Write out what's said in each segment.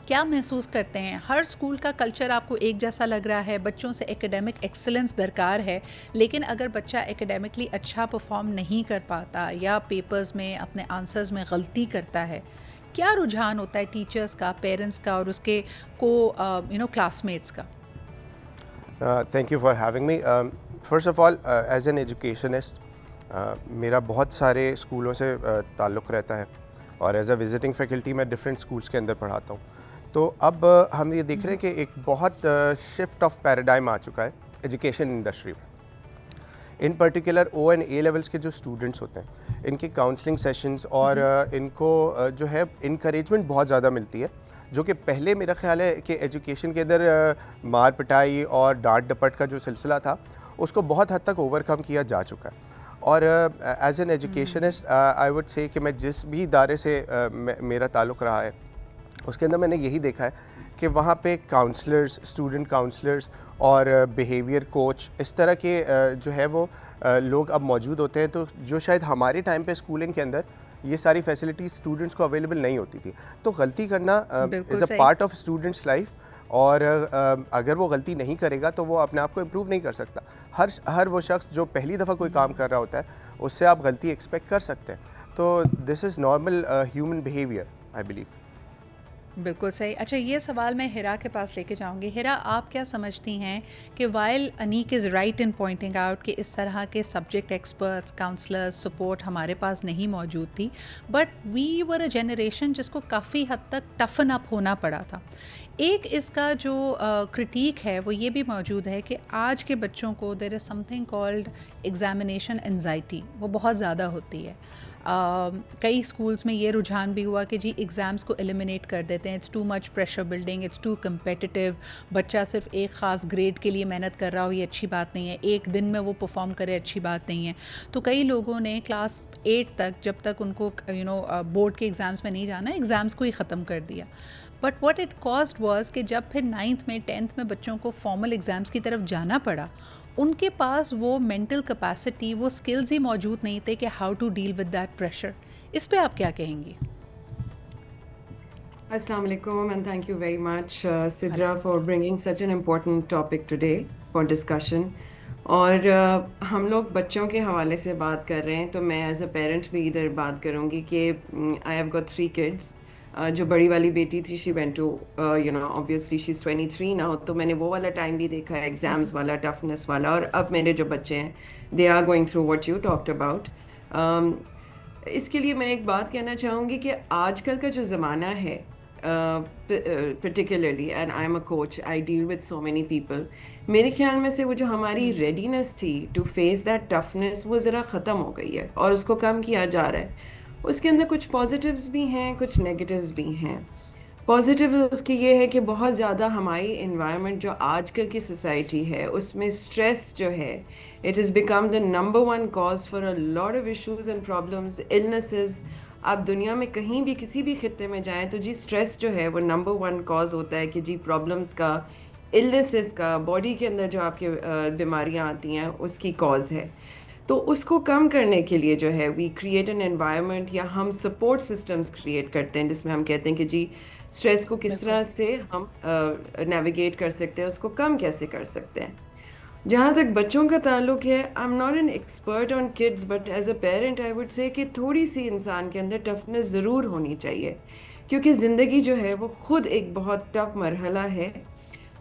क्या महसूस करते हैं? हर स्कूल का कल्चर आपको एक जैसा लग रहा है, बच्चों से एकेडमिक एक्सीलेंस दरकार है, लेकिन अगर बच्चा एकेडमिकली अच्छा परफॉर्म नहीं कर पाता या पेपर्स में अपने आंसर्स में गलती करता है, क्या रुझान होता है टीचर्स का, पेरेंट्स का और उसके को क्लासमेट्स का? Thank you for having me. First of all, as an educationist मेरा बहुत सारे स्कूलों से ताल्लुक़ रहता है और एज अ विज़िटिंग फैकल्टी मैं डिफरेंट स्कूल्स के अंदर पढ़ाता हूँ। तो अब हम ये देख रहे हैं कि एक बहुत शिफ्ट ऑफ पैराडाइम आ चुका है एजुकेशन इंडस्ट्री में। In particular O and A levels के जो स्टूडेंट्स होते हैं, इनके काउंसलिंग सेशंस और इनको जो है इनकरेजमेंट बहुत ज़्यादा मिलती है, जो कि पहले मेरा ख्याल है कि एजुकेशन के अंदर मार पिटाई और डांट डपट का जो सिलसिला था उसको बहुत हद तक ओवरकम किया जा चुका है। और as an educationist I would say कि मैं जिस भी इदारे से मेरा ताल्लुक़ रहा है उसके अंदर मैंने यही देखा है कि वहाँ पे काउंसलर्स, स्टूडेंट काउंसलर्स और बिहेवियर कोच, इस तरह के जो है वो लोग अब मौजूद होते हैं, तो जो शायद हमारे टाइम पे स्कूलिंग के अंदर ये सारी फैसिलिटीज़ स्टूडेंट्स को अवेलेबल नहीं होती थी। तो गलती करना is a part of students life, और अगर वो गलती नहीं करेगा तो वो अपने आप को इम्प्रूव नहीं कर सकता। हर वो शख्स जो पहली दफ़ा कोई काम कर रहा होता है उससे आप गलती एक्सपेक्ट कर सकते हैं। तो this is normal human behaviour, I believe. बिल्कुल सही। अच्छा, ये सवाल मैं हिरा के पास लेके जाऊंगी। हिरा, आप क्या समझती हैं कि while Aneek is right in pointing out कि इस तरह के सब्जेक्ट एक्सपर्ट्स, काउंसलर्स, सपोर्ट हमारे पास नहीं मौजूद थी, but we were a generation जिसको काफ़ी हद तक टफन अप होना पड़ा था। एक इसका जो क्रिटिक है वो ये भी मौजूद है कि आज के बच्चों को there is something called examination anxiety, वो बहुत ज़्यादा होती है। कई स्कूल्स में ये रुझान भी हुआ कि जी एग्ज़ाम्स को एलिमिनेट कर देते हैं, it's too much pressure building, it's too competitive. बच्चा सिर्फ एक ख़ास ग्रेड के लिए मेहनत कर रहा हो ये अच्छी बात नहीं है, एक दिन में वो परफॉर्म करे अच्छी बात नहीं है। तो कई लोगों ने क्लास 8 तक, जब तक उनको बोर्ड के एग्ज़ाम्स में नहीं जाना, एग्ज़ाम्स को ही ख़त्म कर दिया। But what it cost was कि जब फिर 9th में 10th में बच्चों को फॉर्मल एग्ज़ाम्स की तरफ जाना पड़ा, उनके पास वो मेंटल कैपेसिटी, वो स्किल्स ही मौजूद नहीं थे कि how to deal with that pressure. इस पे आप क्या कहेंगी? Assalamu alaikum and thank you very much, Sidra, for bringing such an important topic today for discussion. और हम लोग बच्चों के हवाले से बात कर रहे हैं, तो मैं एज अ पेरेंट भी इधर बात करूँगी कि आई हैव गॉट 3 किड्स। जो बड़ी वाली बेटी थी, she went to obviously she is 23 now, तो मैंने वो वाला टाइम भी देखा है, एग्ज़ाम्स वाला, टफनेस वाला। और अब मेरे जो बच्चे हैं, they are going through what you talked about. इसके लिए मैं एक बात कहना चाहूँगी कि आजकल का जो ज़माना है, particularly, and I'm a coach, I deal with so many people, मेरे ख्याल में से वो जो हमारी रेडीनेस थी टू फेस दैट टफनेस, वो ज़रा ख़त्म हो गई है और उसको कम किया जा रहा है। उसके अंदर कुछ पॉजिटिव्स भी हैं, कुछ नेगेटिव्स भी हैं। पॉजिटिव उसकी ये है कि बहुत ज़्यादा हमारी इन्वायरमेंट जो आजकल की सोसाइटी है उसमें स्ट्रेस जो है, it is become the number 1 cause for a lot of issues and problems, illnesses. आप दुनिया में कहीं भी किसी भी खित्ते में जाएं तो जी स्ट्रेस जो है वो नंबर 1 कॉज होता है कि जी प्रॉब्लम्स का, इलनेसेस का, बॉडी के अंदर जो आपके बीमारियां आती हैं उसकी कॉज है। तो उसको कम करने के लिए जो है वी क्रिएट एन एनवायरनमेंट, या हम सपोर्ट सिस्टम्स क्रिएट करते हैं जिसमें हम कहते हैं कि जी स्ट्रेस को किस तरह से हम नेविगेट कर सकते हैं, उसको कम कैसे कर सकते हैं। जहाँ तक बच्चों का ताल्लुक है, I am not an expert on kids, but as a parent I would say कि थोड़ी सी इंसान के अंदर टफनेस ज़रूर होनी चाहिए, क्योंकि ज़िंदगी जो है वो खुद एक बहुत टफ मरहला है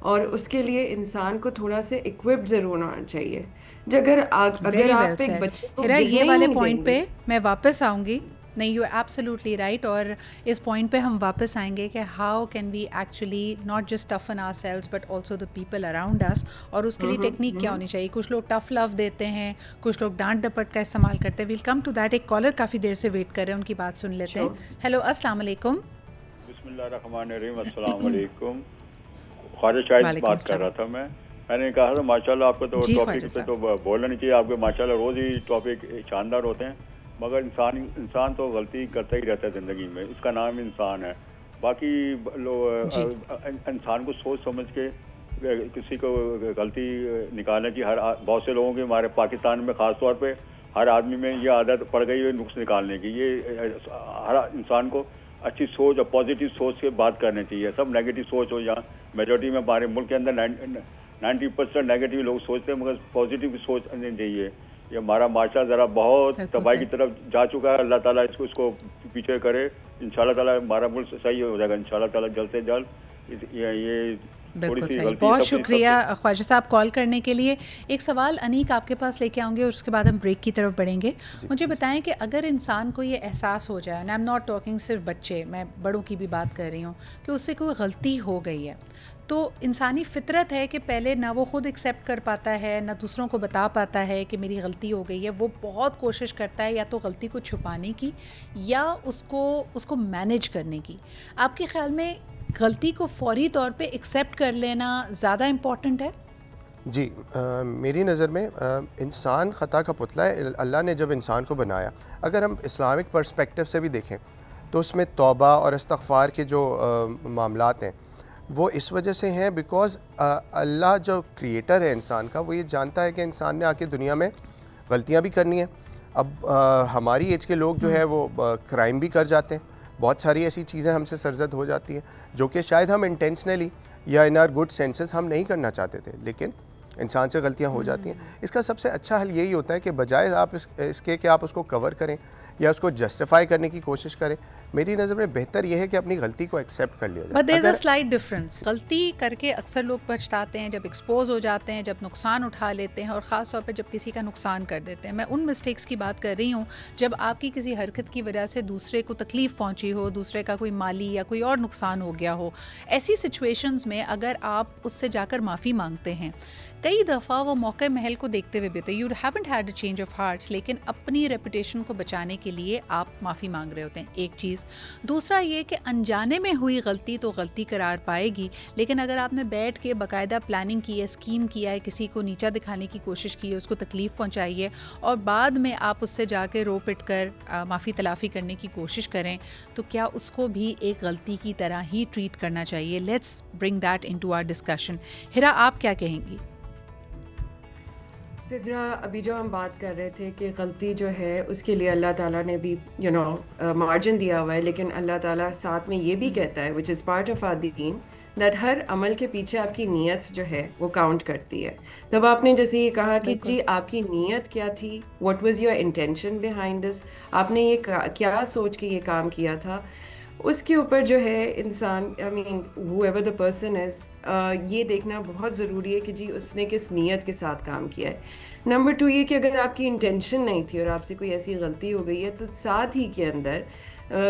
और उसके लिए इंसान को थोड़ा से इक्विप्ड ज़रूर होना चाहिए। अगर आप एक बच्चे को हिरा, ये गिरने ही वाले नहीं पॉइंट देंगे। पे मैं वापस आऊँगी। नहीं, यू एब्सोल्युटली राइट। और इस पॉइंट पे हम वापस आएंगे कि how can we actually not just toughen ourselves but also the people around us, और उसके लिए टेक्निक क्या होनी चाहिए। कुछ लोग टफ लव देते हैं, कुछ लोग डांट डपट का इस्तेमाल करते हैं। Will come to that. एक कॉलर काफ़ी देर से वेट कर रहे हैं, उनकी बात सुन लेते हैं। हेलो, अस्सलाम वालेकुम। बिस्मिल्लाहिर्रहमानिर्रहीम, अस्सलाम वालेकुम। ख्वाजा शाहिद बात कर रहा था मैंने कहा था माशाल्लाह आपको तो टॉपिक पे तो बोलना नहीं चाहिए, आपके माशाल्लाह रोज़ ही टॉपिक शानदार होते हैं, मगर इंसान तो गलती करता ही रहता है ज़िंदगी में, इसका नाम इंसान है। बाकी लोग इंसान को सोच समझ के किसी को गलती निकालने की बहुत से लोगों के, हमारे पाकिस्तान में ख़ास तौर पे हर आदमी में ये आदत पड़ गई है नुक्स निकालने की। ये हर इंसान को अच्छी सोच और पॉजिटिव सोच से बात करनी चाहिए। सब नेगेटिव सोच हो, यहाँ मेजोरिटी में हमारे मुल्क के अंदर 90% नेगेटिव लोग सोचते हैं, मगर पॉजिटिव सोच नहीं चाहिए। ये हमारा माशरा ज़रा बहुत तबाही की तरफ जा चुका है। अल्लाह ताला इसको पीछे करे, इंशाल्लाह ताला हमारा मुल्क सही हो जाएगा इंशाल्लाह ताला जल्द से जल्द। ये बिल्कुल सही, बहुत शुक्रिया ख्वाजा साहब कॉल करने के लिए। एक सवाल अनीक आपके पास लेके आऊँगे और उसके बाद हम ब्रेक की तरफ बढ़ेंगे। मुझे बताएं कि अगर इंसान को ये एहसास हो जाए, आई एम नॉट टॉकिंग सिर्फ बच्चे, मैं बड़ों की भी बात कर रही हूँ, कि उससे कोई गलती हो गई है, तो इंसानी फितरत है कि पहले ना वो ख़ुद एक्सेप्ट कर पाता है, ना दूसरों को बता पाता है कि मेरी गलती हो गई है। वो बहुत कोशिश करता है या तो गलती को छुपाने की या उसको मैनेज करने की। आपके ख़्याल में गलती को फौरी तौर पे एक्सेप्ट कर लेना ज़्यादा इम्पॉर्टेंट है? जी, मेरी नज़र में इंसान ख़ता का पुतला है। अल्लाह ने जब इंसान को बनाया, अगर हम इस्लामिक पर्सपेक्टिव से भी देखें तो उसमें तौबा और इस्तग़फ़ार के जो मामलात हैं वो इस वजह से हैं बिकॉज़ अल्लाह जो क्रिएटर है इंसान का, वो ये जानता है कि इंसान ने आके दुनिया में गलतियाँ भी करनी है। अब हमारी एज के लोग जो है वो क्राइम भी कर जाते हैं, बहुत सारी ऐसी चीज़ें हमसे सरजद हो जाती हैं जो कि शायद हम इंटेंशनली या इन आर गुड सेंसेस हम नहीं करना चाहते थे, लेकिन इंसान से गलतियां हो जाती हैं। इसका सबसे अच्छा हल यही होता है कि बजाय आप इसके कि आप उसको कवर करें या उसको जस्टिफाई करने की कोशिश करें, मेरी नज़र में बेहतर यह है कि अपनी गलती को एक्सेप्ट कर लिया जाए। But there is a slight difference. गलती करके अक्सर लोग पछताते हैं जब एक्सपोज हो जाते हैं, जब नुकसान उठा लेते हैं, और ख़ास तौर पे जब किसी का नुकसान कर देते हैं। मैं उन मिस्टेक्स की बात कर रही हूँ जब आपकी किसी हरकत की वजह से दूसरे को तकलीफ़ पहुँची हो, दूसरे का कोई माली या कोई और नुकसान हो गया हो। ऐसी सिचुएशंस में अगर आप उससे जाकर माफ़ी मांगते हैं, कई दफ़ा वो मौके महल को देखते हुए भी होते हैं, you haven't had a change of hearts, लेकिन अपनी रेपुटेशन को बचाने के लिए आप माफ़ी मांग रहे होते हैं, एक चीज़। दूसरा ये कि अनजाने में हुई गलती तो गलती करार पाएगी, लेकिन अगर आपने बैठ के बाकायदा प्लानिंग की है, स्कीम किया है, किसी को नीचा दिखाने की कोशिश की है, उसको तकलीफ़ पहुँचाई है, और बाद में आप उससे जाके रो पिट कर माफ़ी तलाफ़ी करने की कोशिश करें, तो क्या उसको भी एक गलती की तरह ही ट्रीट करना चाहिए? Let's bring that into our discussion. Hira, आप क्या कहेंगी? सिद्रा, अभी जो हम बात कर रहे थे कि गलती जो है उसके लिए अल्लाह ताला ने भी मार्जिन दिया हुआ है, लेकिन अल्लाह ताला साथ में ये भी कहता है, which is part of our दीन, दैट हर अमल के पीछे आपकी नीयत जो है वो काउंट करती है। तब आपने जैसे ये कहा कि जी आपकी नीयत क्या थी, what was your intention behind this, आपने ये क्या सोच के ये काम किया था, उसके ऊपर जो है इंसान, I mean whoever the person is, ये देखना बहुत ज़रूरी है कि जी उसने किस नीयत के साथ काम किया है। नंबर 2 ये कि अगर आपकी इंटेंशन नहीं थी और आपसे कोई ऐसी गलती हो गई है, तो साथ ही के अंदर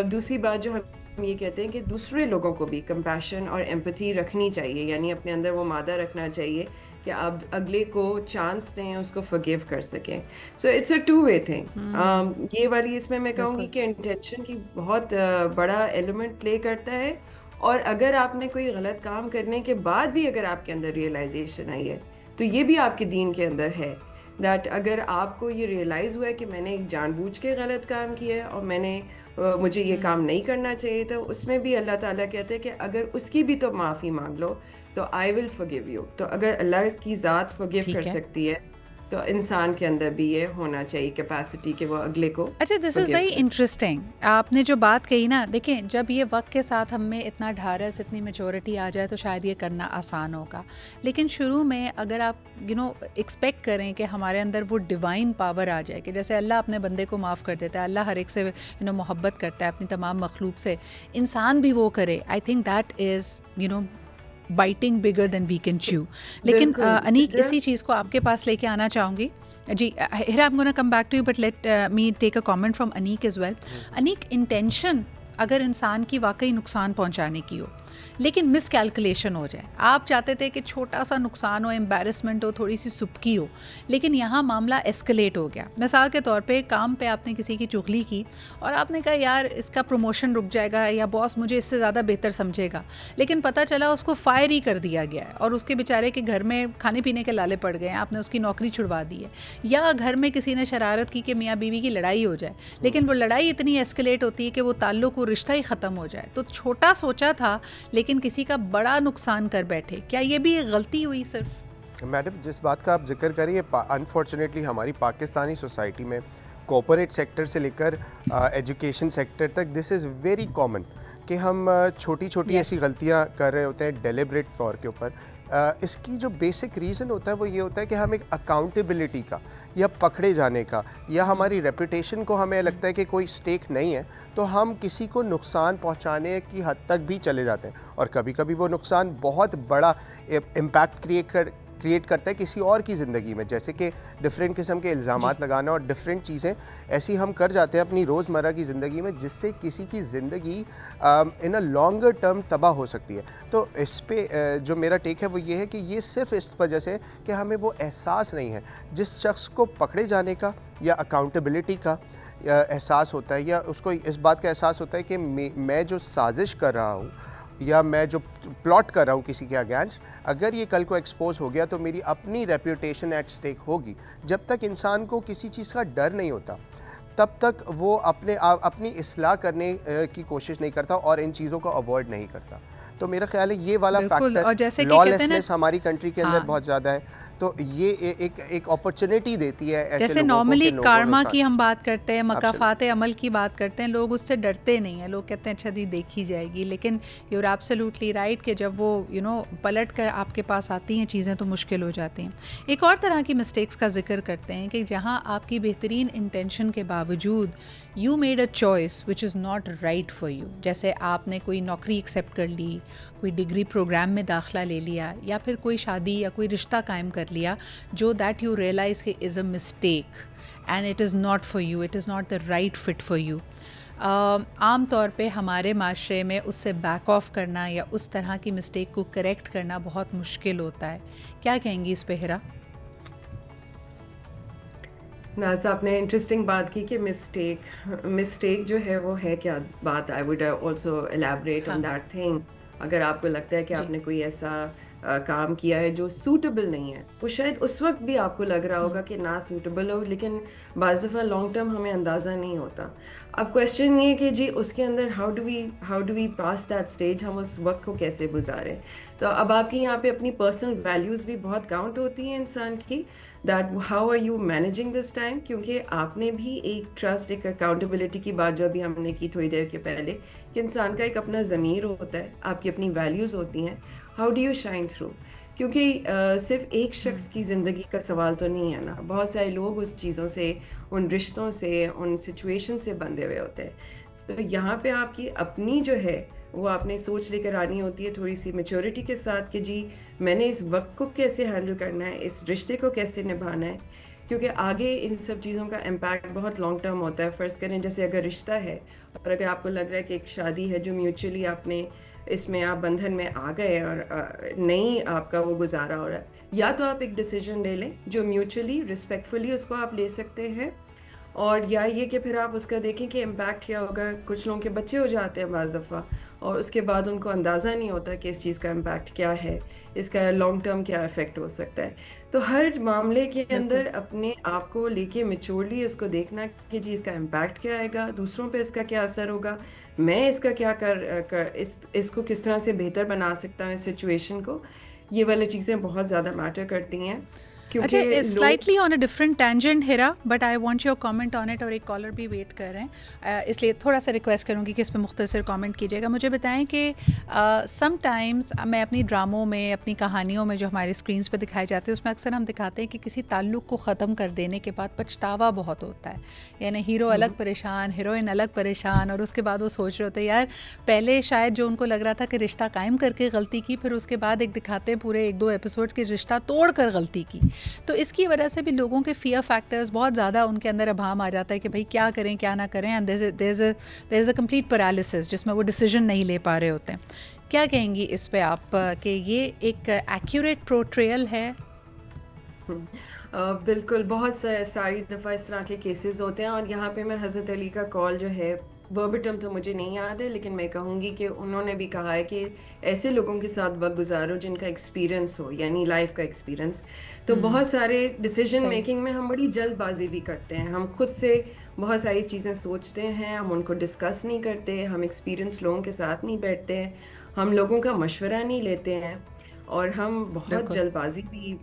दूसरी बात जो हम ये कहते हैं कि दूसरे लोगों को भी कंपैशन और एम्पैथी रखनी चाहिए, यानी अपने अंदर वो मादा रखना चाहिए कि आप अगले को चांस दें, उसको फॉरगिव कर सकें। So it's a two way thing. ये वाली इसमें मैं कहूँगी कि इंटेंशन की बहुत बड़ा एलिमेंट प्ले करता है, और अगर आपने कोई गलत काम करने के बाद भी अगर आपके अंदर रियलाइजेशन आई है, तो ये भी आपके दीन के अंदर है दैट अगर आपको ये रियलाइज़ हुआ है कि मैंने एक जानबूझ के गलत काम किया है और मुझे ये काम नहीं करना चाहिए था, उसमें भी अल्लाह ताला कहते हैं कि अगर उसकी भी तो माफ़ी मांग लो तो आई विल फॉरगिव यू। तो अगर अल्लाह की ज़ात फॉरगिव कर सकती है, तो इंसान के अंदर भी ये होना चाहिए कैपेसिटी कि वो अगले को। अच्छा, दिस इज़ वेरी इंटरेस्टिंग। आपने जो बात कही ना, देखें जब ये वक्त के साथ हम में इतना ढारस, इतनी मेचोरिटी आ जाए तो शायद ये करना आसान होगा, लेकिन शुरू में अगर आप एक्सपेक्ट करें कि हमारे अंदर वो डिवाइन पावर आ जाए कि जैसे अल्लाह अपने बंदे को माफ़ कर देता है, अल्लाह हर एक से मोहब्बत करता है अपनी तमाम मखलूक से, इंसान भी वो करे, I think that is biting bigger than we can chew. लेकिन अनीक, इसी चीज़ को आपके पास लेके आना चाहूँगी। Ji Hira, I am gonna come back to you, but let me take a comment from Aneek as well. Aneek, intention अगर इंसान की वाकई नुकसान पहुँचाने की हो, लेकिन मिसकैलकुलेशन हो जाए, आप चाहते थे कि छोटा सा नुकसान हो, एम्बैरसमेंट हो, थोड़ी सी सुबकी हो, लेकिन यहाँ मामला एस्केलेट हो गया। मिसाल के तौर पे काम पे आपने किसी की चुगली की और आपने कहा यार इसका प्रमोशन रुक जाएगा या बॉस मुझे इससे ज़्यादा बेहतर समझेगा, लेकिन पता चला उसको फायर ही कर दिया गया है और उसके बेचारे के घर में खाने पीने के लाले पड़ गए हैं, आपने उसकी नौकरी छुड़वा दी है। या घर में किसी ने शरारत की कि मियाँ बीवी की लड़ाई हो जाए, लेकिन वो लड़ाई इतनी एस्केलेट होती है कि वो ताल्लुक, वो रिश्ता ही ख़त्म हो जाए। तो छोटा सोचा था लेकिन किसी का बड़ा नुकसान कर बैठे, क्या ये भी एक गलती हुई? सिर्फ मैडम, जिस बात का आप जिक्र करिए, अनफॉर्चुनेटली हमारी पाकिस्तानी सोसाइटी में कॉर्पोरेट सेक्टर से लेकर एजुकेशन सेक्टर तक दिस इज़ वेरी कॉमन कि हम छोटी छोटी ऐसी गलतियां कर रहे होते हैं डेलिब्रेट तौर के ऊपर। इसकी जो बेसिक रीज़न होता है वो ये होता है कि हम एक अकाउंटेबिलिटी का या पकड़े जाने का या हमारी रेपुटेशन को हमें लगता है कि कोई स्टेक नहीं है, तो हम किसी को नुकसान पहुंचाने की हद तक भी चले जाते हैं। और कभी कभी वो नुकसान बहुत बड़ा इम्पैक्ट क्रिएट करता है किसी और की ज़िंदगी में, जैसे कि डिफरेंट किस्म के इल्ज़ामात लगाना और डिफरेंट चीज़ें ऐसी हम कर जाते हैं अपनी रोज़मर्रा की ज़िंदगी में, जिससे किसी की ज़िंदगी इन अ लॉन्गर टर्म तबाह हो सकती है। तो इस पे जो मेरा टेक है वो ये है कि ये सिर्फ इस वजह से कि हमें वो एहसास नहीं है। जिस शख्स को पकड़े जाने का या अकाउंटेबिलिटी का एहसास होता है, या उसको इस बात का एहसास होता है कि मैं जो साजिश कर रहा हूँ या मैं जो प्लॉट कर रहा हूँ किसी के अगेंस्ट, अगर ये कल को एक्सपोज हो गया तो मेरी अपनी रेप्यूटेशन एट स्टेक होगी। जब तक इंसान को किसी चीज़ का डर नहीं होता तब तक वो अपनी इस्लाह करने की कोशिश नहीं करता और इन चीज़ों को अवॉइड नहीं करता। तो मेरा ख्याल है ये वाला फैक्टर, लॉलेसनेस हमारी कंट्री के अंदर बहुत ज़्यादा है, तो ये एक अपॉर्चुनिटी देती है ऐसे जैसे नॉर्मली कार्मा की हम बात करते हैं, मकाफात अमल की बात करते हैं, लोग उससे डरते नहीं हैं, लोग कहते हैं अच्छा दी देखी जाएगी। लेकिन यूर एब्सोल्युटली राइट कि जब वो पलट कर आपके पास आती हैं चीज़ें तो मुश्किल हो जाती हैं। एक और तरह की मिस्टेक्स का जिक्र करते हैं कि जहाँ आपकी बेहतरीन इंटेंशन के बावजूद you made a choice which is not right for you. जैसे आपने कोई नौकरी एक्सेप्ट कर ली, कोई डिग्री प्रोग्राम में दाखिला ले लिया, या फिर कोई शादी या कोई रिश्ता कायम कर लिया जो दैट यू रियलाइज़ कि is a mistake and it is not for you, it is not the right fit for you. आम तौर पे हमारे माशरे में उससे बैक ऑफ करना या उस तरह की मिस्टेक को करेक्ट करना बहुत मुश्किल होता है। क्या कहेंगी इस पे हिरा? नाज़, आपने इंटरेस्टिंग बात की कि मिस्टेक जो है वो है क्या बात। I would also elaborate on that thing. अगर आपको लगता है कि आपने कोई ऐसा काम किया है जो सूटेबल नहीं है, वो शायद उस वक्त भी आपको लग रहा होगा कि ना सूटेबल हो, लेकिन बाज़ दफ़ा लॉन्ग टर्म हमें अंदाज़ा नहीं होता। अब क्वेश्चन ये कि जी उसके अंदर how do we pass that stage, हम उस वक्त को कैसे गुजारें। तो अब आपकी यहाँ पे अपनी पर्सनल वैल्यूज़ भी बहुत काउंट होती हैं इंसान की, that how are you managing this time. क्योंकि आपने भी एक ट्रस्ट, एक अकाउंटेबिलिटी की बात जो अभी हमने की थोड़ी देर के पहले, कि इंसान का एक अपना ज़मीर होता है, आपकी अपनी वैल्यूज़ होती हैं। How do you shine through, क्योंकि सिर्फ एक शख्स की ज़िंदगी का सवाल तो नहीं है ना, बहुत सारे लोग उस चीज़ों से, उन रिश्तों से, उन सिचुएशन से बंधे हुए होते हैं। तो यहाँ पे आपकी अपनी जो है वो आपने सोच लेकर आनी होती है थोड़ी सी मैच्योरिटी के साथ कि जी मैंने इस वक्त को कैसे हैंडल करना है, इस रिश्ते को कैसे निभाना है, क्योंकि आगे इन सब चीज़ों का इम्पैक्ट बहुत लॉन्ग टर्म होता है। फ़र्ज़ करें जैसे अगर रिश्ता है और अगर आपको लग रहा है कि एक शादी है जो म्यूचुअली आपने इसमें आप बंधन में आ गए और नहीं आपका वो गुजारा हो रहा है, या तो आप एक डिसीजन ले लें जो म्यूचुअली रिस्पेक्टफुली उसको आप ले सकते हैं, और या ये कि फिर आप उसका देखें कि इम्पैक्ट क्या होगा। कुछ लोगों के बच्चे हो जाते हैं बाज़ दफ़ा और उसके बाद उनको अंदाज़ा नहीं होता कि इस चीज़ का इम्पैक्ट क्या है, इसका लॉन्ग टर्म क्या इफ़ेक्ट हो सकता है। तो हर मामले के अंदर अपने आप को लेके मैच्योरली उसको देखना कि जी इसका इम्पैक्ट क्या आएगा, दूसरों पे इसका क्या असर होगा, मैं इसका क्या इसको किस तरह से बेहतर बना सकता हूँ इस सिचुएशन को। ये वाली चीज़ें बहुत ज़्यादा मैटर करती हैं। अच्छा, slightly on a different tangent Hira, but I want your comment on it, और एक कॉलर भी वेट कर रहे हैं, इसलिए थोड़ा सा रिक्वेस्ट करूंगी कि इस पर मुख्तसर कमेंट कीजिएगा। मुझे बताएं कि समटाइम्स मैं अपनी ड्रामों में, अपनी कहानियों में जो हमारे स्क्रीन्स पे दिखाए जाते हैं उसमें अक्सर हम दिखाते हैं कि किसी ताल्लुक़ को ख़त्म कर देने के बाद पछतावा बहुत होता है, यानी हीरो अलग परेशान, हीरोइन अलग परेशान, और उसके बाद वो सोच रहे होते हैं यार पहले शायद जो उनको लग रहा था कि रिश्ता कायम करके गलती की, फिर उसके बाद एक दिखाते हैं पूरे 1-2 एपिसोड्स के रिश्ता तोड़ कर गलती की। तो इसकी वजह से भी लोगों के फियर फैक्टर्स बहुत ज़्यादा उनके अंदर अभाम आ जाता है कि भाई क्या करें क्या ना करें, and there is a complete paralysis जिसमें वो डिसीजन नहीं ले पा रहे होते हैं। क्या कहेंगी इस पे आप कि ये एक एक्यूरेट पोर्ट्रेयल है? बिल्कुल, बहुत सारी दफ़ा इस तरह के केसेस होते हैं, और यहाँ पे मैं हज़रत अली का कॉल जो है वर्बिटम तो मुझे नहीं याद है, लेकिन मैं कहूँगी कि उन्होंने भी कहा है कि ऐसे लोगों के साथ वक्त गुजारो जिनका एक्सपीरियंस हो, यानी लाइफ का एक्सपीरियंस। तो बहुत सारे डिसीजन मेकिंग में हम बड़ी जल्दबाजी भी करते हैं, हम खुद से बहुत सारी चीज़ें सोचते हैं, हम उनको डिस्कस नहीं करते, हम एक्सपीरियंस लोगों के साथ नहीं बैठते हैं, हम लोगों का मशवरा नहीं लेते हैं, और हम बहुत जल्दबाजी भी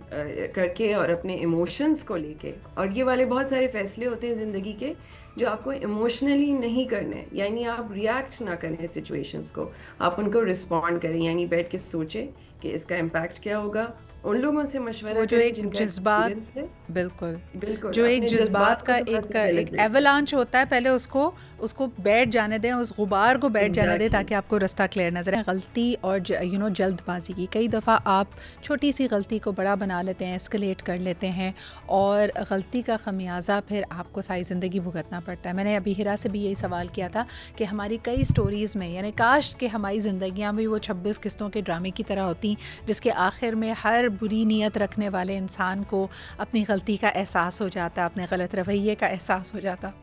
करके और अपने इमोशंस को लेके, और ये वाले बहुत सारे फैसले होते हैं ज़िंदगी के जो आपको इमोशनली नहीं करने, यानी आप रिएक्ट ना करें सिचुएशंस को, आप उनको रिस्पॉन्ड करें, यानी बैठ के सोचें कि इसका इम्पैक्ट क्या होगा, उन लोगों से मशवरा जो एक जज्बात, बिल्कुल जो एक जज्बात का एक एवलांच होता है, पहले उसको बैठ जाने दें, उस गुबार को बैठ जाने दें ताकि आपको रास्ता क्लियर नजर आए। गलती और जल्दबाजी की, कई दफ़ा आप छोटी सी गलती को बड़ा बना लेते हैं, एस्केलेट कर लेते हैं और गलती का खमियाजा फिर आपको सारी ज़िंदगी भुगतना पड़ता है। मैंने अभी हिरा से भी यही सवाल किया था कि हमारी कई स्टोरीज़ में, यानी काश कि हमारी ज़िंदगियाँ भी वो 26 किस्तों के ड्रामे की तरह होती जिसके आखिर में हर बुरी नीयत रखने वाले इंसान को अपनी गलती का एहसास हो जाता, अपने गलत रवैये का एहसास हो जाता।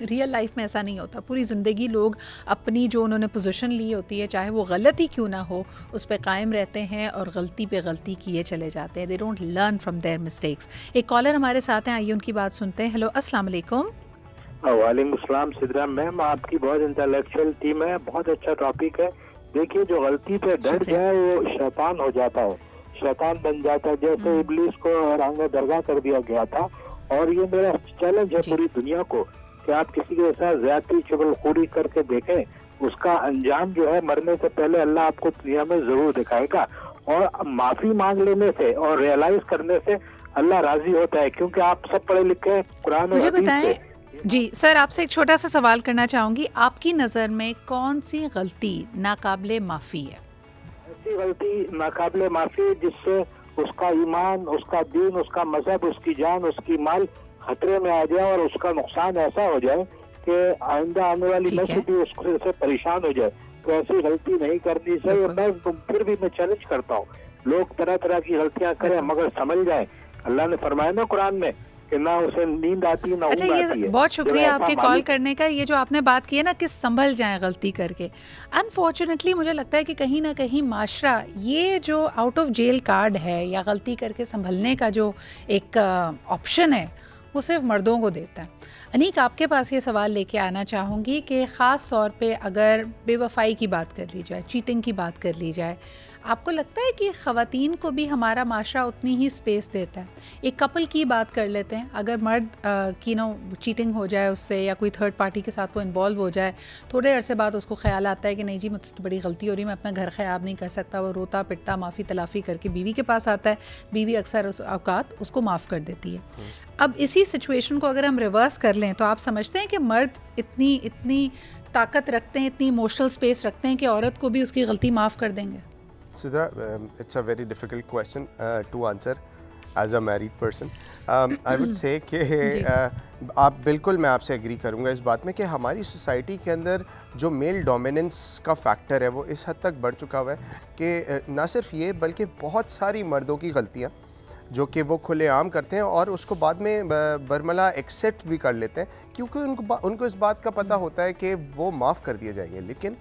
रियल लाइफ में ऐसा नहीं होता। पूरी ज़िंदगी लोग अपनी जो उन्होंने पोजीशन ली होती है, चाहे वो गलत ही क्यों ना हो, उस पे कायम रहते हैं और गलती पे गलती किए चले जाते हैं। They don't learn from their mistakes. एक कॉलर हमारे साथ हैं, आइए उनकी बात सुनते हैं। हेलो, अस्सलाम वालेकुम। वालेकुम सलाम सिद्रा मैम, आपकी बहुत इंटेलेक्चुअल टीम है, बहुत अच्छा टॉपिक है। देखिए, जो गलती पे डर जाए वो शैतान हो जाता है, शैतान बन जाता है। जैसे इब्लीस को रंगे दरगाह कर दिया गया था। और ये मेरा चैलेंज है पूरी दुनिया को कि आप किसी के साथ ज्यादती चुगलखोरी करके देखें, उसका अंजाम जो है मरने से पहले अल्लाह आपको दुनिया में जरूर दिखाएगा। और माफी मांग लेने से और रियलाइज करने से अल्लाह राजी होता है, क्योंकि आप सब पढ़े लिखे हैं कुरान और हदीस से। जी सर, आपसे एक छोटा सा सवाल करना चाहूँगी, आपकी नज़र में कौन सी गलती नाकाबिले माफ़ी है? ऐसी गलती नाकाबिले माफ़ी जिससे उसका ईमान, उसका दीन, उसका मजहब, उसकी जान, उसकी माल खतरे में आ जाए और उसका नुकसान ऐसा हो जाए कि आइंदा आने वाली नस्ल भी उससे परेशान हो जाए। तो ऐसी गलती नहीं करनी चाहिए। मैं फिर भी मैं चैलेंज करता हूँ, लोग तरह तरह की गलतियाँ करें मगर समझ जाए, अल्लाह ने फरमाया ना कुरान में कि ना उसे नींद आती है ना ऊँघ आती है। बहुत शुक्रिया आपके कॉल करने का। ये जो आपने बात की है ना कि संभल जाएं गलती करके, अनफॉर्चुनेटली मुझे लगता है कि कहीं ना कहीं माशरा ये जो आउट ऑफ जेल कार्ड है या गलती करके संभलने का जो एक ऑप्शन है वो सिर्फ मर्दों को देता है। अनीक, आपके पास ये सवाल लेके आना चाहूँगी कि ख़ास तौर पे अगर बेवफाई की बात कर ली जाए, चीटिंग की बात कर ली जाए, आपको लगता है कि ख़वातीन को भी हमारा माशरा उतनी ही स्पेस देता है? एक कपल की बात कर लेते हैं, अगर मर्द की चीटिंग हो जाए उससे या कोई थर्ड पार्टी के साथ वो इन्वॉल्व हो जाए, थोड़े अरसे बाद उसको ख्याल आता है कि नहीं जी मुझसे तो बड़ी गलती हो रही, मैं अपना घर ख़राब नहीं कर सकता। वो रोता पिटता माफ़ी तलाफ़ी करके बीवी के पास आता है, बीवी अक्सर उस औकात उसको माफ़ कर देती है। अब इसी सिचुएशन को अगर हम रिवर्स कर लें तो आप समझते हैं कि मर्द इतनी ताकत रखते हैं, इतनी इमोशनल स्पेस रखते हैं कि औरत को भी उसकी गलती माफ़ कर देंगे? Sidra, it's a very difficult question to answer as a married person. I would say कि आप बिल्कुल, मैं आपसे एग्री करूँगा इस बात में कि हमारी सोसाइटी के अंदर जो मेल डोमिनेंस का फैक्टर है वो इस हद तक बढ़ चुका हुआ है कि ना सिर्फ ये बल्कि बहुत सारी मर्दों की गलतियाँ जो कि वो खुलेआम करते हैं और उसको बाद में बरमला एक्सेप्ट भी कर लेते हैं, क्योंकि उनको इस बात का पता होता है कि वो माफ़ कर दिए जाएंगे। लेकिन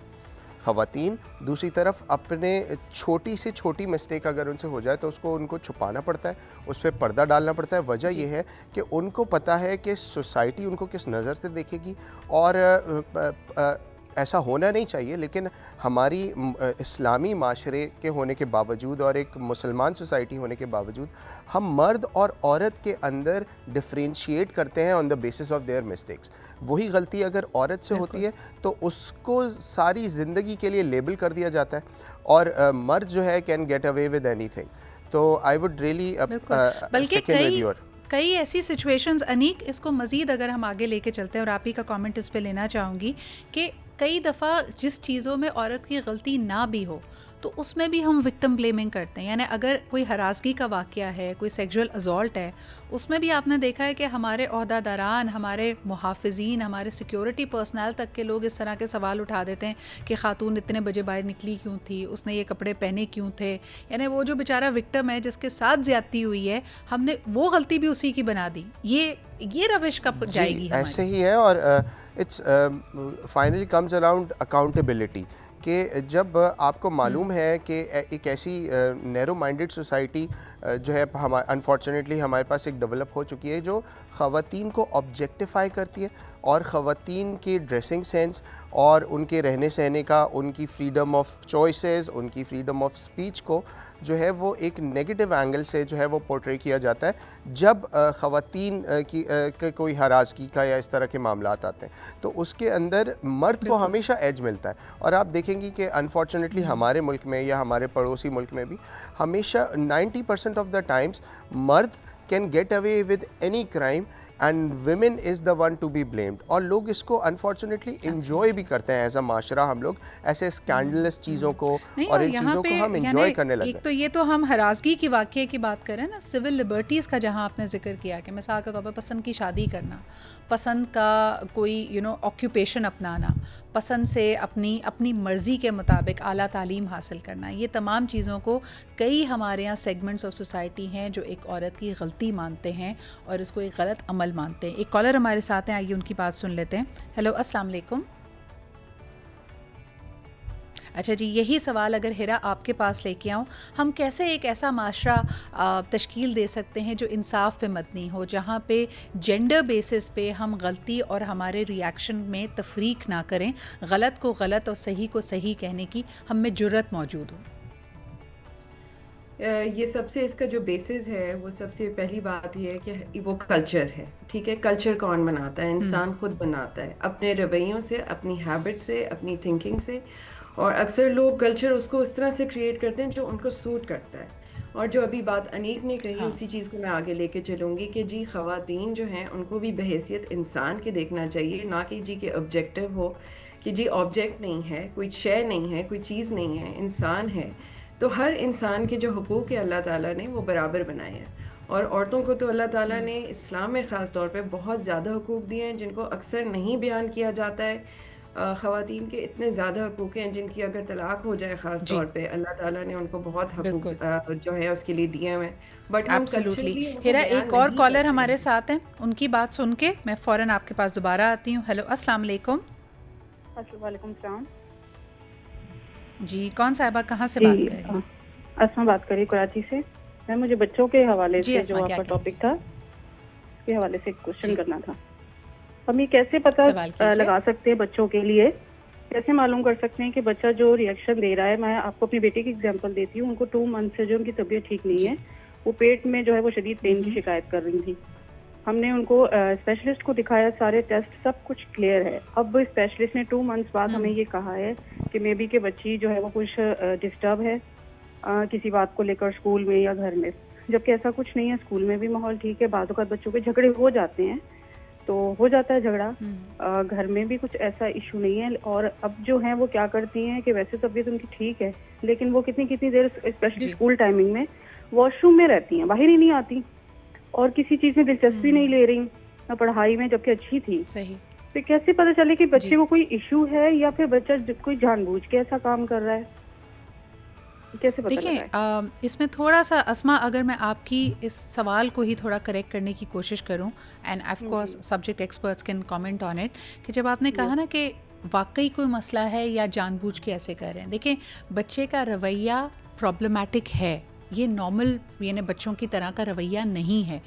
ख़वातीन दूसरी तरफ अपने छोटी से छोटी मिस्टेक अगर उनसे हो जाए तो उसको उनको छुपाना पड़ता है, उस पर पर्दा डालना पड़ता है। वजह यह है कि उनको पता है कि सोसाइटी उनको किस नज़र से देखेगी और ऐसा होना नहीं चाहिए। लेकिन हमारी इस्लामी माशरे के होने के बावजूद और एक मुसलमान सोसाइटी होने के बावजूद हम मर्द और औरत के अंदर डिफ्रेंशिएट करते हैं on the basis of their mistakes. वही गलती अगर औरत से होती है तो उसको सारी ज़िंदगी के लिए लेबल कर दिया जाता है और मर्द जो है can get away with anything. तो आई वुड रियली बल्कि कई ऐसी सिचुएशंस, अनीक इसको मज़ीद अगर हम आगे लेके चलते हैं और आप ही का कमेंट इस पे लेना चाहूँगी कि कई दफ़ा जिस चीज़ों में औरत की गलती ना भी हो तो उसमें भी हम विक्टिम ब्लेमिंग करते हैं। यानी अगर कोई हरासगी का वाक़या है, कोई सेक्सुअल असॉल्ट है, उसमें भी आपने देखा है कि हमारे ओहदादारान, हमारे मुहाफ़िज़ीन, हमारे सिक्योरिटी पर्सनल तक के लोग इस तरह के सवाल उठा देते हैं कि खातून इतने बजे बाहर निकली क्यों थी, उसने ये कपड़े पहने क्यों थे। यानी वो जो बेचारा विक्टिम है जिसके साथ ज़्यादती हुई है, हमने वो गलती भी उसी की बना दी। ये रविश कब जाएगी? ऐसे ही है। और it's finally comes around accountability कि जब आपको मालूम है कि एक ऐसी नैरो माइंडेड सोसाइटी जो है अनफॉर्चुनेटली हमारे पास एक डेवलप हो चुकी है जो ख़वातीन को ऑब्जेक्टिफाई करती है और ख़वातीन की ड्रेसिंग सेंस और उनके रहने सहने का, उनकी फ्रीडम ऑफ चॉइसेस, उनकी फ्रीडम ऑफ स्पीच को जो है वो एक नेगेटिव एंगल से जो है वो पोर्ट्रे किया जाता है जब ख़वातीन की कोई हरासगी का या इस तरह के मामलात आते हैं। तो उसके अंदर मर्द को हमेशा एज मिलता है। और आप देखेंगे कि अनफॉर्चुनेटली हमारे मुल्क में या हमारे पड़ोसी मुल्क में भी हमेशा 90% ऑफ द टाइम्स मर्द can get away with any crime and women is the one to be blamed. और लोग इसको अनफॉर्चुनेटली इंजॉय भी करते हैं एज अ माशरा। हम लोग ऐसे स्कैंडलस चीज़ों को और इन चीज़ों को हम इंजॉय करने लगे। एक तो ये तो हम हरासगी की वाक़ये की बात करें ना, सिविल लिबर्टीज़ का जहाँ आपने जिक्र किया कि मिसाल के तौर पर पसंद की शादी करना, पसंद का कोई ऑक्यूपेशन अपनाना, पसंद से अपनी मर्ज़ी के मुताबिक आला तालीम हासिल करना, ये तमाम चीज़ों को कई हमारे यहाँ सेगमेंट्स ऑफ सोसाइटी हैं जो एक औरत की गलती मानते हैं और इसको एक गलत अमल मानते हैं। एक कॉलर हमारे साथ हैं, आइए उनकी बात सुन लेते हैं। हेलो, अस्सलाम वालेकुम। अच्छा जी, यही सवाल अगर हिरा आपके पास लेके आऊँ, हम कैसे एक ऐसा माशरा तश्कील दे सकते हैं जो इंसाफ पे मबनी हो, जहाँ पे जेंडर बेसिस पे हम गलती और हमारे रिएक्शन में तफरीक ना करें, गलत को गलत और सही को सही कहने की हम में जुर्रत मौजूद हो। ये सबसे इसका जो बेसिस है वो सबसे पहली बात ये है कि वो कल्चर है। ठीक है, कल्चर कौन बनाता है? इंसान खुद बनाता है, अपने रवैयों से, अपनी हैबिट से, अपनी थिंकिंग से। और अक्सर लोग कल्चर उसको उस तरह से क्रिएट करते हैं जो उनको सूट करता है। और जो अभी बात अनीक ने कही, उसी चीज़ को मैं आगे लेके चलूँगी कि जी ख़वातीन जो हैं उनको भी बहैसियत इंसान के देखना चाहिए, ना कि जी के ऑब्जेक्टिव हो कि जी ऑब्जेक्ट नहीं है, कोई शय नहीं है, कोई चीज़ नहीं है, इंसान है। तो हर इंसान के जो हुकूक है अल्लाह ताला ने वो बराबर बनाए हैं। और औरतों को तो अल्लाह ताला ने इस्लाम में ख़ास तौर पे बहुत ज़्यादा हुकूक दिए हैं जिनको अक्सर नहीं बयान किया जाता है। ख़वातीन के इतने ज़्यादा हुकूक हैं जिनकी अगर तलाक हो जाए ख़ास तौर पे, अल्लाह ताला ने उनको बहुत हुकूक जो है उसके लिए दिए हुए हैं। But absolutely. हिरा, एक और कॉलर हमारे साथ हैं, उनकी बात सुन के मैं फ़ौरन आपके पास दोबारा आती हूँ। हेलो, अस्सलाम वालेकुम। वालेकुम सलाम जी, कौन साहिबा कहाँ से बात कर रही हैं? अस्मा बात कर रही कराची से। मैं मुझे बच्चों के हवाले से जो आपका टॉपिक था उसके हवाले से क्वेश्चन करना था। हम ये कैसे पता लगा सकते हैं बच्चों के लिए, कैसे मालूम कर सकते हैं कि बच्चा जो रिएक्शन दे रहा है? मैं आपको अपनी बेटी की एग्जांपल देती हूँ। उनको 2 मंथ से जो उनकी तबीयत ठीक नहीं है, वो पेट में जो है वो शदीद पेन की शिकायत कर रही थी। हमने उनको स्पेशलिस्ट को दिखाया, सारे टेस्ट सब कुछ क्लियर है। अब स्पेशलिस्ट ने 2 मंथ्स बाद हमें ये कहा है कि मे बी के बच्ची जो है वो कुछ डिस्टर्ब है किसी बात को लेकर स्कूल में या घर में, जबकि ऐसा कुछ नहीं है। स्कूल में भी माहौल ठीक है, बाद वक़्त बच्चों के झगड़े हो जाते हैं तो हो जाता है झगड़ा, घर में भी कुछ ऐसा इशू नहीं है। और अब जो है वो क्या करती हैं कि वैसे तबीयत उनकी ठीक है, लेकिन वो कितनी देर स्पेशली स्कूल टाइमिंग में वॉशरूम में रहती हैं, बाहर ही नहीं आती और किसी चीज़ में दिलचस्पी नहीं ले रही, ना पढ़ाई में, जबकि अच्छी थी। सही। तो कैसे पता चले कि बच्चे को कोई इशू है या फिर बच्चा कोई जानबूझ के ऐसा काम कर रहा है? कैसे पता? देखिए, इसमें थोड़ा सा अस्मा, अगर मैं आपकी इस सवाल को ही थोड़ा करेक्ट करने की कोशिश करूं, end of course subject experts can comment on it, कि जब आपने कहा ना कि वाकई कोई मसला है या जानबूझ के ऐसे कर रहे हैं, देखिए बच्चे का रवैया प्रॉब्लमैटिक है, ये नॉर्मल यानी बच्चों की तरह का रवैया नहीं है।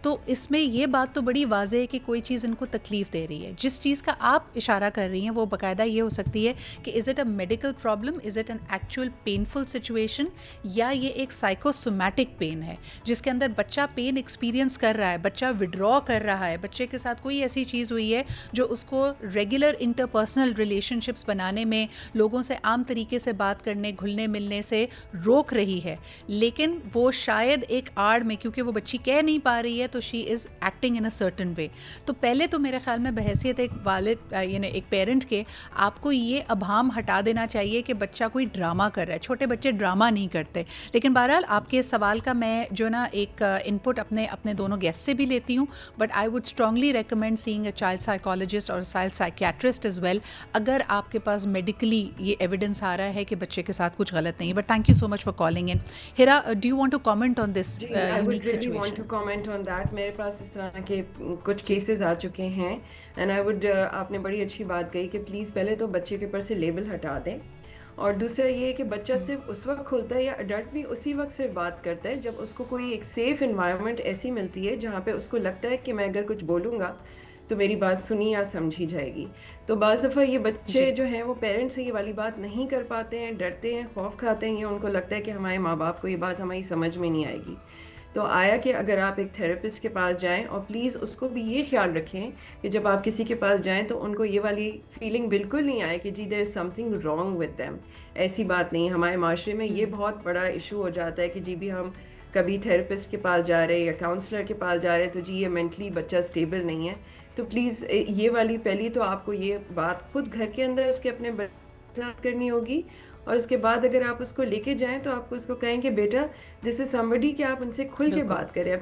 तो इसमें ये बात तो बड़ी वाज़ेह है कि कोई चीज़ इनको तकलीफ़ दे रही है। जिस चीज़ का आप इशारा कर रही हैं वो बाकायदा ये हो सकती है कि is it a medical problem, is it an actual painful situation, या ये एक साइकोसोमैटिक पेन है जिसके अंदर बच्चा पेन एक्सपीरियंस कर रहा है, बच्चा विड्रॉ कर रहा है, बच्चे के साथ कोई ऐसी चीज़ हुई है जो उसको रेगुलर इंटरपर्सनल रिलेशनशिप्स बनाने में, लोगों से आम तरीके से बात करने, घुलने मिलने से रोक रही है। लेकिन वो शायद एक आड़ में, क्योंकि वो बच्ची कह नहीं पा रही है, तो she is acting in a certain way. तो पहले तो मेरे ख्याल में बहैसियत एक वालिद यानी एक पेरेंट के, आपको ये अभाम हटा देना चाहिए कि बच्चा कोई ड्रामा कर रहा है। छोटे बच्चे ड्रामा नहीं करते। लेकिन बहरहाल आपके सवाल का मैं जो ना एक इनपुट अपने दोनों गेस्ट से भी लेती हूँ, but I would strongly recommend seeing a child psychologist और चाइल्ड साइकियाट्रिस्ट एज वेल, अगर आपके पास मेडिकली ये एविडेंस आ रहा है कि बच्चे के साथ कुछ गलत नहीं है। But thank you so much for calling in. Hira, do you want to comment on this unique situation? मेरे पास इस तरह के कुछ केसेस आ चुके हैं, एंड आई वुड, आपने बड़ी अच्छी बात कही कि प्लीज़ पहले तो बच्चे के ऊपर से लेबल हटा दें, और दूसरा ये है कि बच्चा सिर्फ उस वक्त खुलता है या अडल्ट भी उसी वक्त सिर्फ बात करता है जब उसको कोई एक सेफ़ इन्वायरमेंट ऐसी मिलती है जहाँ पे उसको लगता है कि मैं अगर कुछ बोलूँगा तो मेरी बात सुनी या समझी जाएगी। तो बाज़ दफ़ा ये बच्चे जो हैं वो पेरेंट्स से ये वाली बात नहीं कर पाते हैं, डरते हैं, खौफ खाते हैं, या उनको लगता है कि हमारे माँ बाप को ये बात हमारी समझ में नहीं आएगी। तो आया कि अगर आप एक थेरेपिस्ट के पास जाएं, और प्लीज़ उसको भी ये ख्याल रखें कि जब आप किसी के पास जाएं तो उनको ये वाली फीलिंग बिल्कुल नहीं आए कि जी there is something wrong with them. ऐसी बात नहीं। हमारे माशरे में ये बहुत बड़ा इशू हो जाता है कि जी भी हम कभी थेरेपिस्ट के पास जा रहे हैं या काउंसलर के पास जा रहे हैं तो जी ये मेंटली बच्चा स्टेबल नहीं है। तो प्लीज़ ये वाली पहली तो आपको ये बात खुद घर के अंदर उसके अपने साथ करनी होगी, और उसके बाद अगर आप उसको लेके जाएं तो आपको उसको कहें कि बेटा दिस इज समबडी, कि आप उनसे खुल के बात करें।